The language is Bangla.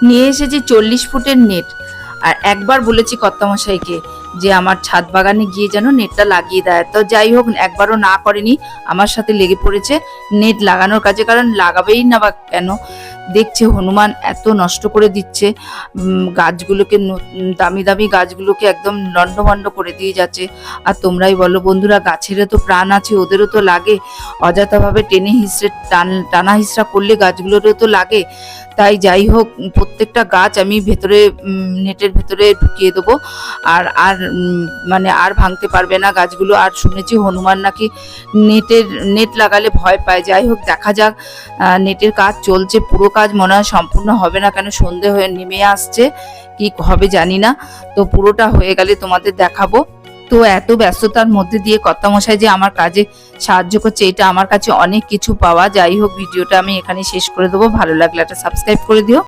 নিয়ে এসেছি 40 ফুটের নেট। আর একবার বলেছি কর্তামশাইকে যে আমার ছাদ বাগানে গিয়ে যেন নেটটা লাগিয়ে দেয়, তো যাই হোক একবারও না করেনি, আমার সাথে লেগে পড়েছে নেট লাগানোর কাজে। কারণ লাগাবেই না বা কেন, দেখছে হনুমান এত নষ্ট করে দিচ্ছে গাছগুলোকে, দামি দামি গাছগুলোকে একদম লণ্ডভণ্ড করে দিয়ে যাচ্ছে। আর তোমরাই বলো বন্ধুরা, গাছেরও তো প্রাণ আছে, ওদেরও তো লাগে, অযথাভাবে টেনে হিসড়ে টানা হিসড়া করলে গাছগুলোরও তো লাগে। তাই যাই হোক প্রত্যেকটা গাছ আমি ভেতরে নেটের ভেতরে ঢুকিয়ে দেবো। আর আর মানে আর ভাঙতে পারবে না গাছগুলো। আর শুনেছি হনুমান নাকি নেট লাগালে ভয় পায়। যাই হোক দেখা যাক, নেটের কাজ চলছে, পুরো কাজ মনে হয় সম্পূর্ণ হবে না, কেন সন্ধে হয়ে নেমে আসছে, কি হবে জানি না। তো পুরোটা হয়ে গেলে তোমাদের দেখাবো। তো এত ব্যস্ততার মধ্যে দিয়ে কর্তামশাই যে আমার কাজে সাহায্য করছে, এটা আমার কাছে অনেক কিছু পাওয়া। যাই হোক ভিডিওটা আমি এখানে শেষ করে দেবো। ভালো লাগলে একটা সাবস্ক্রাইব করে দিও।